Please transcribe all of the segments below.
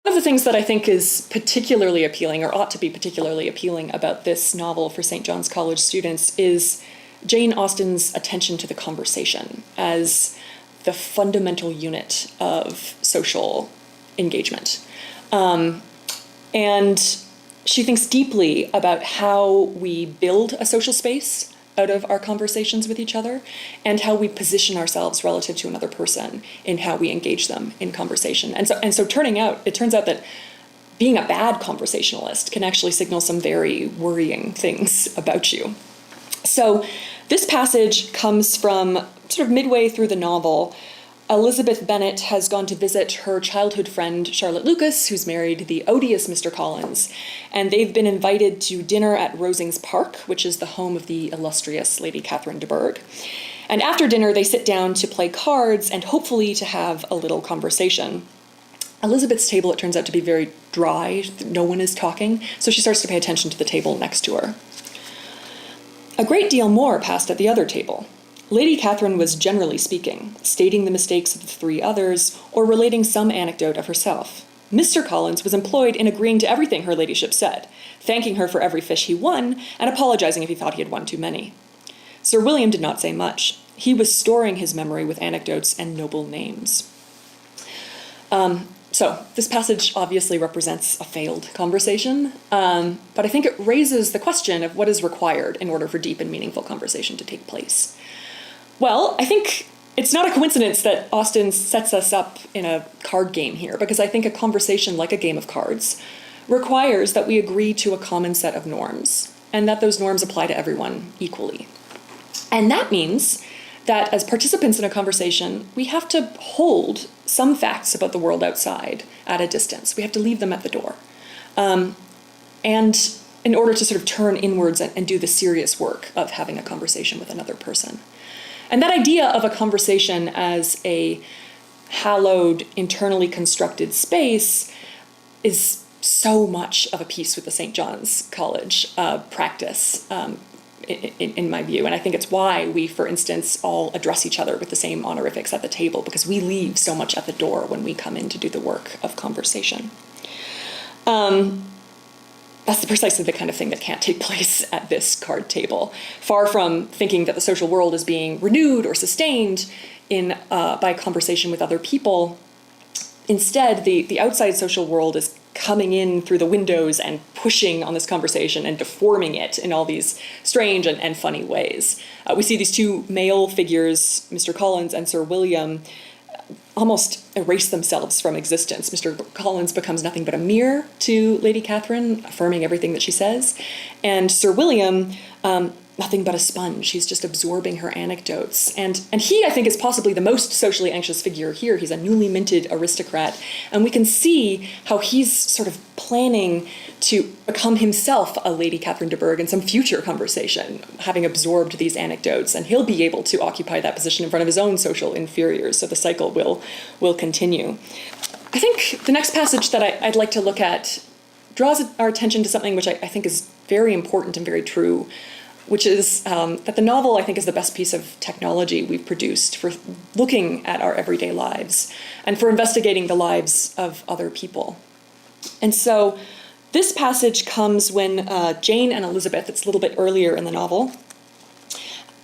One of the things that I think is particularly appealing, or ought to be particularly appealing, about this novel for St. John's College students is Jane Austen's attention to the conversation as the fundamental unit of social engagement. And she thinks deeply about how we build a social space out of our conversations with each other, and how we position ourselves relative to another person in how we engage them in conversation. And so it turns out that being a bad conversationalist can actually signal some very worrying things about you. So this passage comes from sort of midway through the novel. Elizabeth Bennet has gone to visit her childhood friend, Charlotte Lucas, who's married the odious Mr. Collins, and they've been invited to dinner at Rosings Park, which is the home of the illustrious Lady Catherine de Bourgh. And after dinner, they sit down to play cards and hopefully to have a little conversation. Elizabeth's table, it turns out to be very dry. No one is talking, so she starts to pay attention to the table next to her. A great deal more passed at the other table. Lady Catherine was generally speaking, stating the mistakes of the three others, or relating some anecdote of herself. Mr. Collins was employed in agreeing to everything her ladyship said, thanking her for every fish he won, and apologizing if he thought he had won too many. Sir William did not say much. He was storing his memory with anecdotes and noble names. So this passage obviously represents a failed conversation, but I think it raises the question of what is required in order for deep and meaningful conversation to take place. Well, I think it's not a coincidence that Austen sets us up in a card game here, because I think a conversation like a game of cards requires that we agree to a common set of norms, and that those norms apply to everyone equally. And that means that as participants in a conversation, we have to hold some facts about the world outside at a distance. We have to leave them at the door. And in order to sort of turn inwards and do the serious work of having a conversation with another person. And that idea of a conversation as a hallowed, internally constructed space is so much of a piece with the St. John's College practice, in my view. And I think it's why we, for instance, all address each other with the same honorifics at the table, because we leave so much at the door when we come in to do the work of conversation. That's precisely the kind of thing that can't take place at this card table. Far from thinking that the social world is being renewed or sustained by conversation with other people, instead, the outside social world is coming in through the windows and pushing on this conversation and deforming it in all these strange and funny ways. We see these two male figures, Mr. Collins and Sir William, almost erase themselves from existence. Mr. Collins becomes nothing but a mirror to Lady Catherine, affirming everything that she says. And Sir William, nothing but a sponge. He's just absorbing her anecdotes. And he, I think, is possibly the most socially anxious figure here. He's a newly minted aristocrat. And we can see how he's sort of planning to become himself a Lady Catherine de Bourgh in some future conversation, having absorbed these anecdotes. And he'll be able to occupy that position in front of his own social inferiors. So the cycle will continue. I think the next passage that I'd like to look at draws our attention to something which I think is very important and very true, which is that the novel, I think, is the best piece of technology we've produced for looking at our everyday lives and for investigating the lives of other people. And so this passage comes when Jane and Elizabeth, it's a little bit earlier in the novel,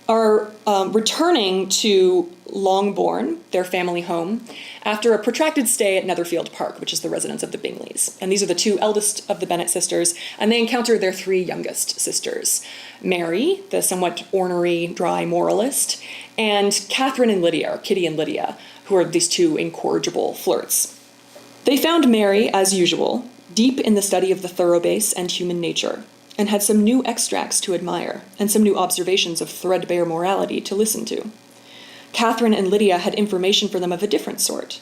are returning to Longbourn, their family home, after a protracted stay at Netherfield Park, which is the residence of the Bingleys. And these are the two eldest of the Bennet sisters, and they encounter their three youngest sisters, Mary, the somewhat ornery, dry moralist, and Catherine and Lydia, or Kitty and Lydia, who are these two incorrigible flirts. They found Mary, as usual, deep in the study of the thoroughbase and human nature, and had some new extracts to admire, and some new observations of threadbare morality to listen to. Catherine and Lydia had information for them of a different sort.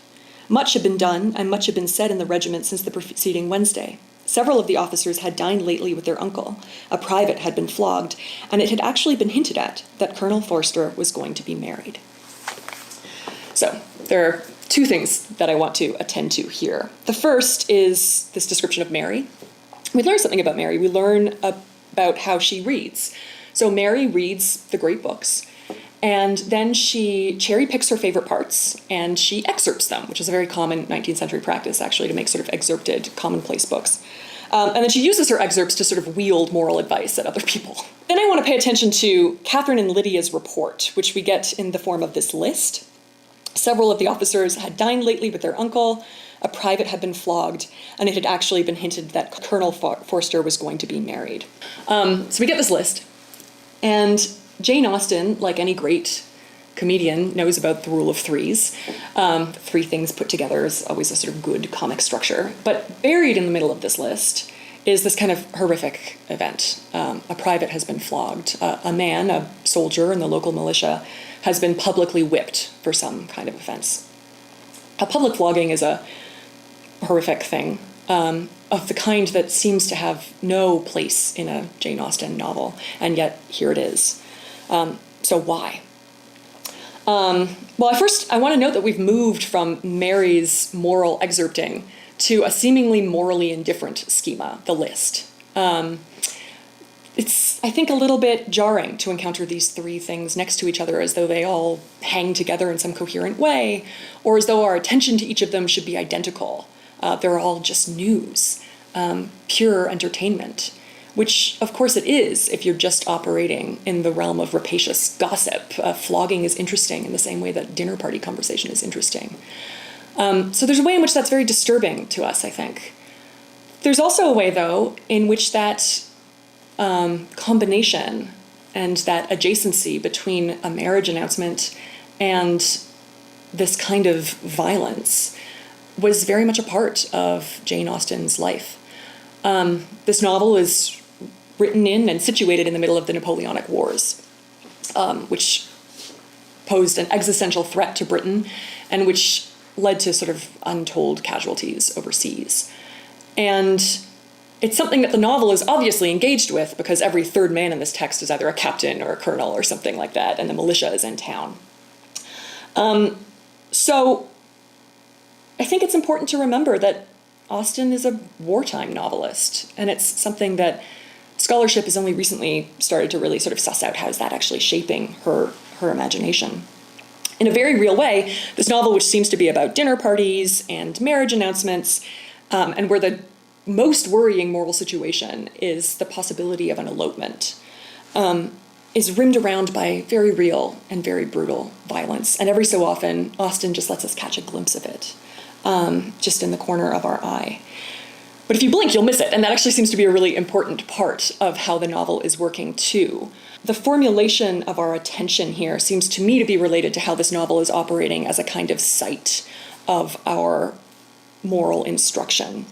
Much had been done, and much had been said in the regiment since the preceding Wednesday. Several of the officers had dined lately with their uncle. A private had been flogged, and it had actually been hinted at that Colonel Forster was going to be married. So, there are two things that I want to attend to here. The first is this description of Mary. We learn something about Mary. We learn about how she reads. So Mary reads the great books, And then she cherry picks her favorite parts and she excerpts them, which is a very common 19th century practice, actually, to make sort of excerpted commonplace books. And then she uses her excerpts to sort of wield moral advice at other people. Then I want to pay attention to Catherine and Lydia's report, which we get in the form of this list. Several of the officers had dined lately with their uncle, a private had been flogged, and it had actually been hinted that Colonel Forster was going to be married. So we get this list. And Jane Austen, like any great comedian, knows about the rule of threes. Three things put together is always a sort of good comic structure. But buried in the middle of this list is this kind of horrific event. A private has been flogged. A man, a soldier in the local militia, has been publicly whipped for some kind of offense. A public flogging is a horrific thing of the kind that seems to have no place in a Jane Austen novel, and yet here it is. So why? Well, first, I want to note that we've moved from Mary's moral excerpting to a seemingly morally indifferent schema, the list. It's, I think, a little bit jarring to encounter these three things next to each other as though they all hang together in some coherent way, or as though our attention to each of them should be identical. They're all just news, pure entertainment, which, of course, it is if you're just operating in the realm of rapacious gossip. Flogging is interesting in the same way that dinner party conversation is interesting. So there's a way in which that's very disturbing to us, I think. There's also a way, though, in which that combination and that adjacency between a marriage announcement and this kind of violence was very much a part of Jane Austen's life. This novel is written in and situated in the middle of the Napoleonic Wars, which posed an existential threat to Britain and which led to sort of untold casualties overseas. And it's something that the novel is obviously engaged with because every third man in this text is either a captain or a colonel or something like that, and the militia is in town. So I think it's important to remember that Austen is a wartime novelist, and it's something that scholarship has only recently started to really sort of suss out how is that actually shaping her imagination. In a very real way, this novel, which seems to be about dinner parties and marriage announcements, and where the most worrying moral situation is the possibility of an elopement, is rimmed around by very real and very brutal violence. And every so often, Austen just lets us catch a glimpse of it, just in the corner of our eye. But if you blink, you'll miss it. And that actually seems to be a really important part of how the novel is working too. The formulation of our attention here seems to me to be related to how this novel is operating as a kind of site of our moral instruction.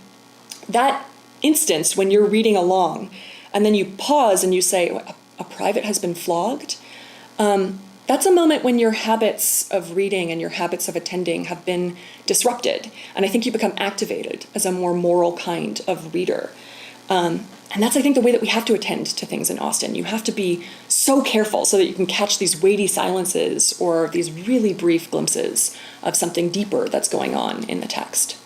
That instance when you're reading along and then you pause and you say, a private has been flogged? That's a moment when your habits of reading and your habits of attending have been disrupted. And I think you become activated as a more moral kind of reader. And that's, I think, the way that we have to attend to things in Austen. You have to be so careful so that you can catch these weighty silences or these really brief glimpses of something deeper that's going on in the text.